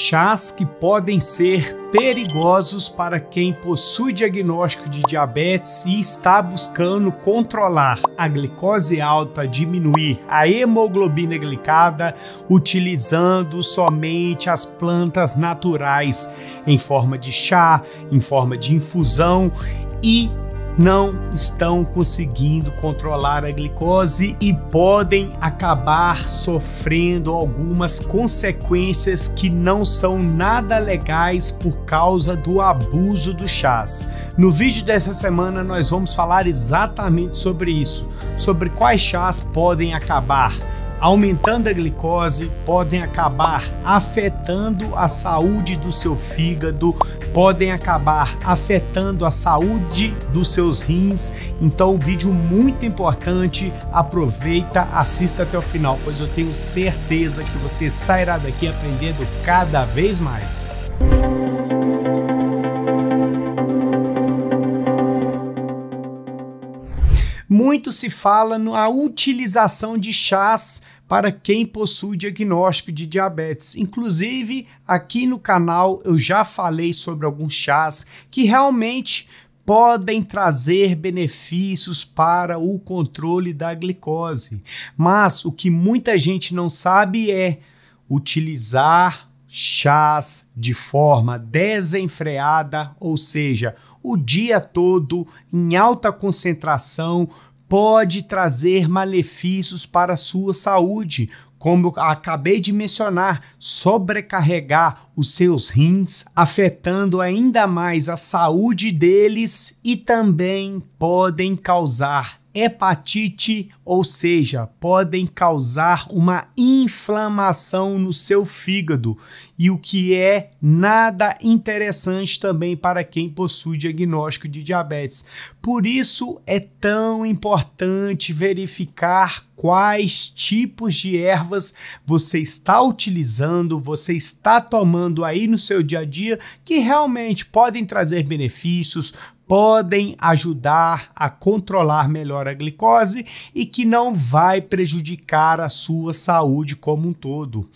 Chás que podem ser perigosos para quem possui diagnóstico de diabetes e está buscando controlar a glicose alta, diminuir a hemoglobina glicada, utilizando somente as plantas naturais em forma de chá, em forma de infusão e não estão conseguindo controlar a glicose e podem acabar sofrendo algumas consequências que não são nada legais por causa do abuso dos chás. No vídeo dessa semana nós vamos falar exatamente sobre isso, sobre quais chás podem acabar aumentando a glicose, podem acabar afetando a saúde do seu fígado, podem acabar afetando a saúde dos seus rins. Então, um vídeo muito importante, aproveita, assista até o final, pois eu tenho certeza que você sairá daqui aprendendo cada vez mais. Muito se fala na utilização de chás para quem possui diagnóstico de diabetes. Inclusive, aqui no canal eu já falei sobre alguns chás que realmente podem trazer benefícios para o controle da glicose. Mas o que muita gente não sabe é utilizar chás de forma desenfreada, ou seja, o dia todo em alta concentração, pode trazer malefícios para a sua saúde, como eu acabei de mencionar, sobrecarregar os seus rins, afetando ainda mais a saúde deles e também podem causar hepatite, ou seja, podem causar uma inflamação no seu fígado, e o que é nada interessante também para quem possui diagnóstico de diabetes. Por isso é tão importante verificar quais tipos de ervas você está utilizando, você está tomando aí no seu dia a dia, que realmente podem trazer benefícios, podem ajudar a controlar melhor a glicose e que não vai prejudicar a sua saúde como um todo.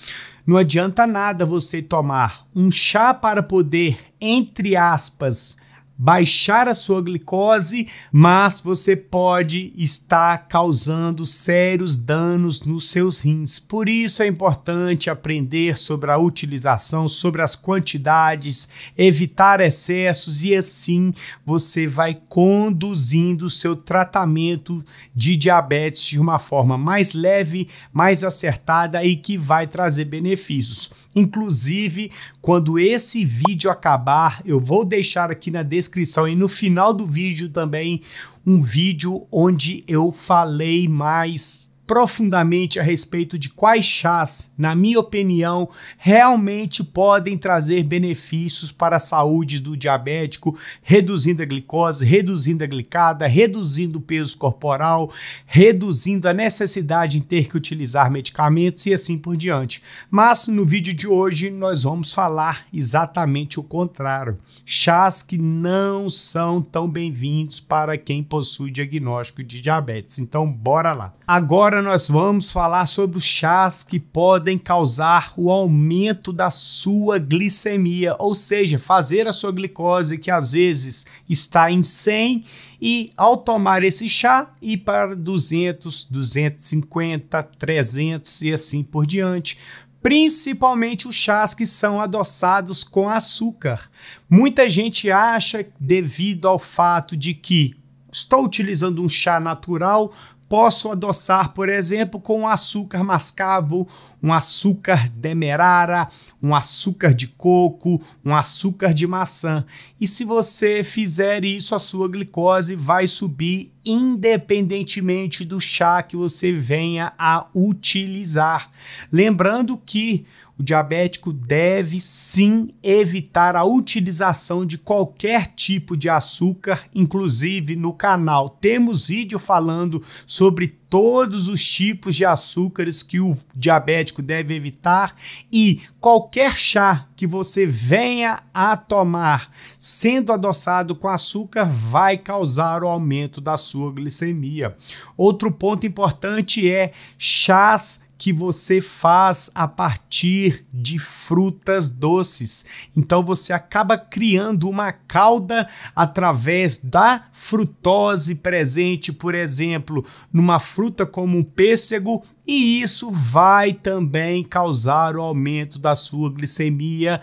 Não adianta nada você tomar um chá para poder, entre aspas, baixar a sua glicose, mas você pode estar causando sérios danos nos seus rins. Por isso é importante aprender sobre a utilização, sobre as quantidades, evitar excessos e assim você vai conduzindo o seu tratamento de diabetes de uma forma mais leve, mais acertada e que vai trazer benefícios. Inclusive, quando esse vídeo acabar, eu vou deixar aqui na descrição e no final do vídeo também um vídeo onde eu falei mais profundamente a respeito de quais chás, na minha opinião, realmente podem trazer benefícios para a saúde do diabético, reduzindo a glicose, reduzindo a glicada, reduzindo o peso corporal, reduzindo a necessidade em ter que utilizar medicamentos e assim por diante. Mas no vídeo de hoje nós vamos falar exatamente o contrário. Chás que não são tão bem-vindos para quem possui diagnóstico de diabetes. Então, bora lá. Agora nós vamos falar sobre os chás que podem causar o aumento da sua glicemia, ou seja, fazer a sua glicose que às vezes está em 100 e ao tomar esse chá ir para 200, 250, 300 e assim por diante. Principalmente os chás que são adoçados com açúcar. Muita gente acha, devido ao fato de que estou utilizando um chá natural, posso adoçar, por exemplo, com um açúcar mascavo, um açúcar demerara, um açúcar de coco, um açúcar de maçã. E se você fizer isso, a sua glicose vai subir independentemente do chá que você venha a utilizar. Lembrando que o diabético deve sim evitar a utilização de qualquer tipo de açúcar, inclusive no canal temos vídeo falando sobre todos os tipos de açúcares que o diabético deve evitar e qualquer chá que você venha a tomar sendo adoçado com açúcar vai causar o aumento da sua glicemia. Outro ponto importante é chás que você faz a partir de frutas doces. Então você acaba criando uma cauda através da frutose presente, por exemplo, numa fruta como um pêssego, e isso vai também causar o aumento da sua glicemia,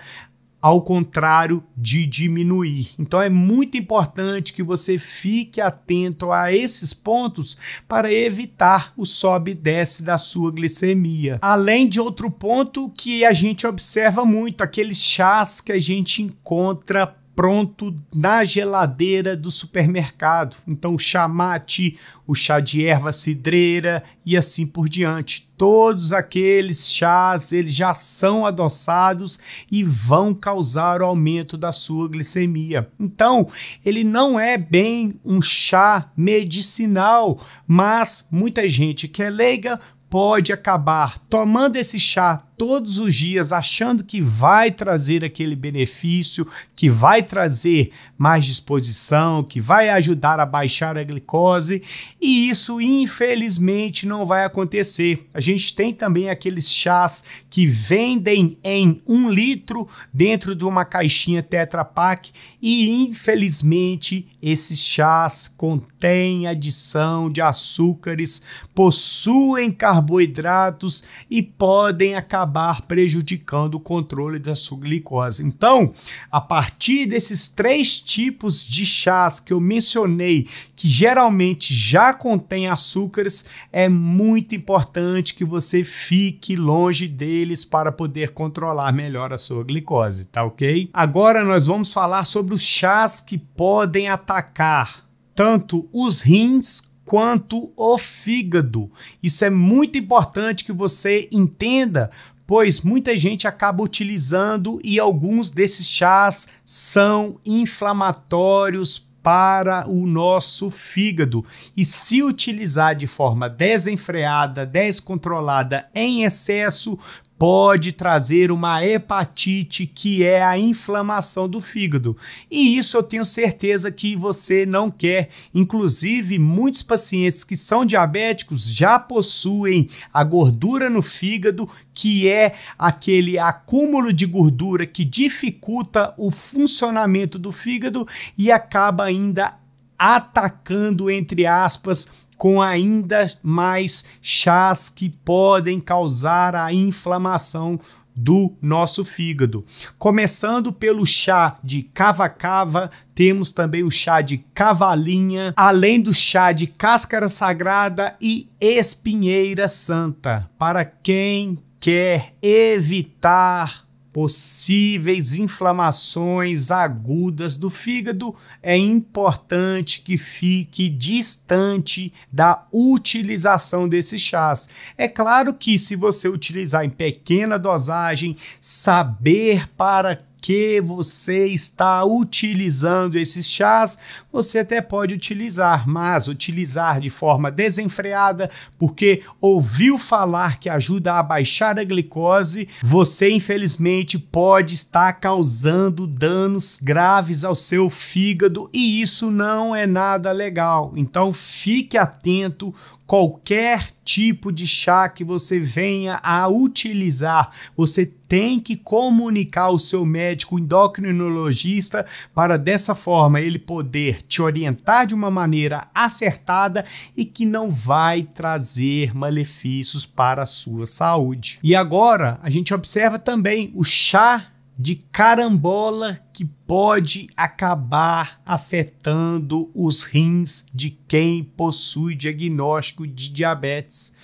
ao contrário de diminuir. Então é muito importante que você fique atento a esses pontos para evitar o sobe e desce da sua glicemia. Além de outro ponto que a gente observa muito, aqueles chás que a gente encontra pronto na geladeira do supermercado. Então o chá mate, o chá de erva cidreira e assim por diante. Todos aqueles chás, eles já são adoçados e vão causar o aumento da sua glicemia. Então, ele não é bem um chá medicinal, mas muita gente que é leiga pode acabar tomando esse chá todos os dias, achando que vai trazer aquele benefício, que vai trazer mais disposição, que vai ajudar a baixar a glicose, e isso infelizmente não vai acontecer. A gente tem também aqueles chás que vendem em 1 litro dentro de uma caixinha Tetra Pak, e infelizmente esses chás contêm adição de açúcares, possuem carboidratos e podem acabar prejudicando o controle da sua glicose. Então, a partir desses 3 tipos de chás que eu mencionei, que geralmente já contêm açúcares, é muito importante que você fique longe deles para poder controlar melhor a sua glicose, tá ok? Agora nós vamos falar sobre os chás que podem atacar tanto os rins quanto o fígado. Isso é muito importante que você entenda, pois muita gente acaba utilizando e alguns desses chás são inflamatórios para o nosso fígado. E se utilizar de forma desenfreada, descontrolada, em excesso, pode trazer uma hepatite, que é a inflamação do fígado. E isso eu tenho certeza que você não quer. Inclusive, muitos pacientes que são diabéticos já possuem a gordura no fígado, que é aquele acúmulo de gordura que dificulta o funcionamento do fígado e acaba ainda atacando, entre aspas, com ainda mais chás que podem causar a inflamação do nosso fígado. Começando pelo chá de cava-cava, temos também o chá de cavalinha, além do chá de cáscara sagrada e espinheira santa. Para quem quer evitar possíveis inflamações agudas do fígado, é importante que fique distante da utilização desses chás. É claro que se você utilizar em pequena dosagem, saber para que você está utilizando esses chás, você até pode utilizar, mas utilizar de forma desenfreada, porque ouviu falar que ajuda a baixar a glicose, você infelizmente pode estar causando danos graves ao seu fígado e isso não é nada legal. Então fique atento. Qualquer tipo de chá que você venha a utilizar, você tem que comunicar ao seu médico endocrinologista para dessa forma ele poder te orientar de uma maneira acertada e que não vai trazer malefícios para a sua saúde. E agora a gente observa também o chá de carambola, que pode acabar afetando os rins de quem possui diagnóstico de diabetes.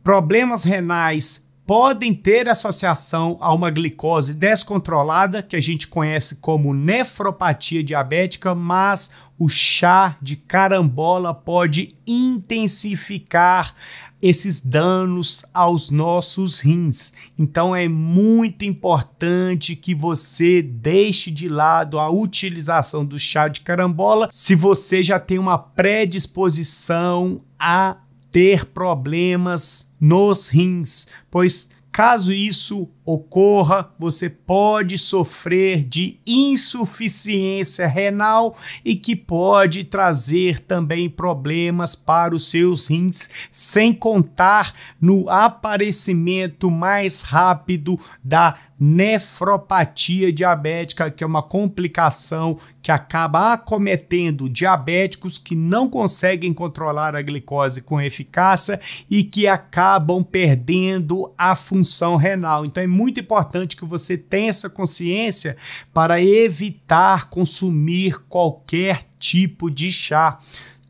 Problemas renais podem ter associação a uma glicose descontrolada, que a gente conhece como nefropatia diabética, mas o chá de carambola pode intensificar esses danos aos nossos rins. Então é muito importante que você deixe de lado a utilização do chá de carambola se você já tem uma predisposição a ter problemas nos rins, pois caso isso ocorra, você pode sofrer de insuficiência renal e que pode trazer também problemas para os seus rins, sem contar no aparecimento mais rápido da nefropatia diabética, que é uma complicação que acaba acometendo diabéticos que não conseguem controlar a glicose com eficácia e que acabam perdendo a função renal. Então é muito importante que você tenha essa consciência para evitar consumir qualquer tipo de chá.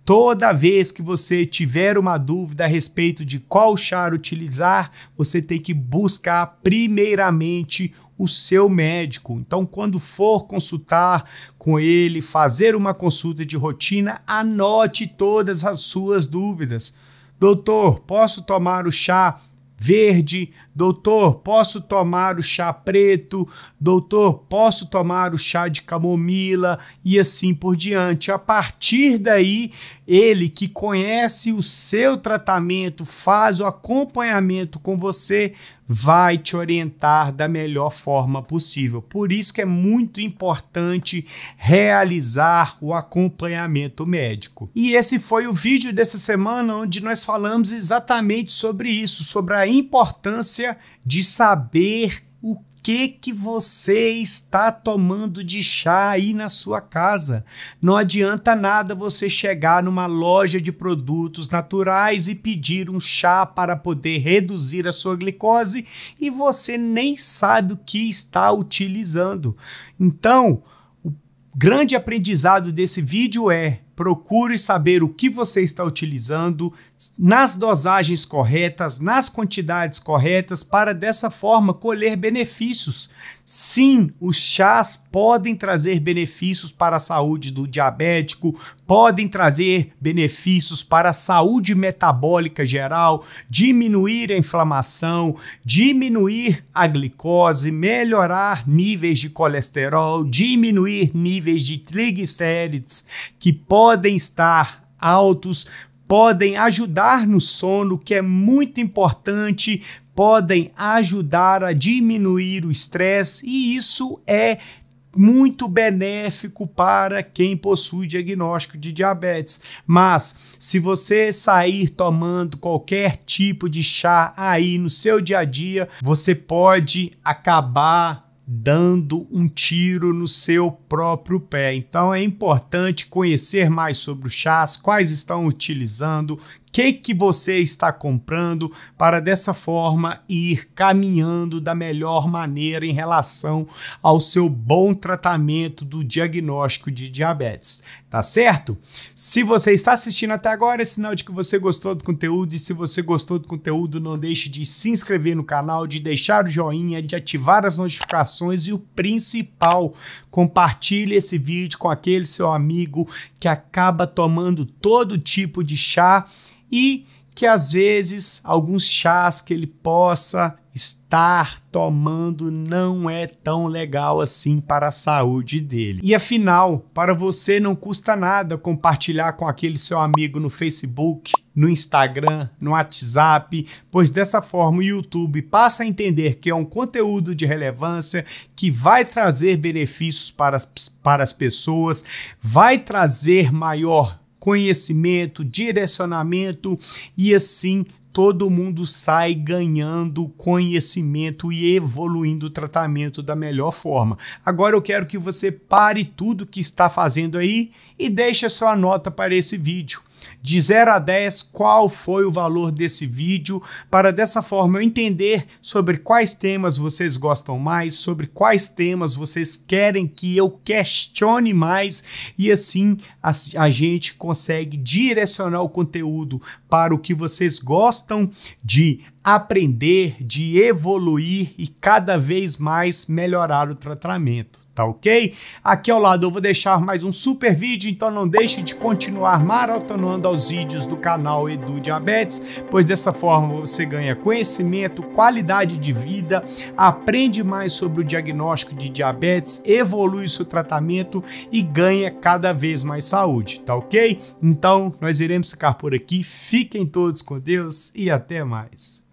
Toda vez que você tiver uma dúvida a respeito de qual chá utilizar, você tem que buscar primeiramente o seu médico. Então, quando for consultar com ele, fazer uma consulta de rotina, anote todas as suas dúvidas. Doutor, posso tomar o chá verde? Doutor, posso tomar o chá preto? Doutor, posso tomar o chá de camomila? E assim por diante. A partir daí, ele que conhece o seu tratamento, faz o acompanhamento com você, vai te orientar da melhor forma possível. Por isso que é muito importante realizar o acompanhamento médico. E esse foi o vídeo dessa semana onde nós falamos exatamente sobre isso, sobre a importância de saber o que você está tomando de chá aí na sua casa. Não adianta nada você chegar numa loja de produtos naturais e pedir um chá para poder reduzir a sua glicose e você nem sabe o que está utilizando. Então, o grande aprendizado desse vídeo é: procure saber o que você está utilizando nas dosagens corretas, nas quantidades corretas, para dessa forma colher benefícios. Sim, os chás podem trazer benefícios para a saúde do diabético, podem trazer benefícios para a saúde metabólica geral, diminuir a inflamação, diminuir a glicose, melhorar níveis de colesterol, diminuir níveis de triglicérides, que podem estar altos, podem ajudar no sono, que é muito importante, podem ajudar a diminuir o estresse, e isso é muito benéfico para quem possui diagnóstico de diabetes. Mas se você sair tomando qualquer tipo de chá aí no seu dia a dia, você pode acabar dando um tiro no seu próprio pé. Então é importante conhecer mais sobre os chás, quais estão utilizando, o que você está comprando, para dessa forma ir caminhando da melhor maneira em relação ao seu bom tratamento do diagnóstico de diabetes. Tá certo? Se você está assistindo até agora, é sinal de que você gostou do conteúdo, e se você gostou do conteúdo, não deixe de se inscrever no canal, de deixar o joinha, de ativar as notificações e o principal, compartilhe esse vídeo com aquele seu amigo que acaba tomando todo tipo de chá e que às vezes alguns chás que ele possa estar tomando não é tão legal assim para a saúde dele. E afinal, para você não custa nada compartilhar com aquele seu amigo no Facebook, no Instagram, no WhatsApp, pois dessa forma o YouTube passa a entender que é um conteúdo de relevância, que vai trazer benefícios para as pessoas, vai trazer maior conhecimento, direcionamento, e assim todo mundo sai ganhando conhecimento e evoluindo o tratamento da melhor forma. Agora eu quero que você pare tudo que está fazendo aí e deixe a sua nota para esse vídeo. De 0 a 10, qual foi o valor desse vídeo, para dessa forma eu entender sobre quais temas vocês gostam mais, sobre quais temas vocês querem que eu questione mais, e assim a gente consegue direcionar o conteúdo para o que vocês gostam de aprender, de evoluir e cada vez mais melhorar o tratamento, tá ok? Aqui ao lado eu vou deixar mais um super vídeo, então não deixe de continuar maratonando aos vídeos do canal Edu Diabetes, pois dessa forma você ganha conhecimento, qualidade de vida, aprende mais sobre o diagnóstico de diabetes, evolui seu tratamento e ganha cada vez mais saúde, tá ok? Então nós iremos ficar por aqui, fiquem todos com Deus e até mais.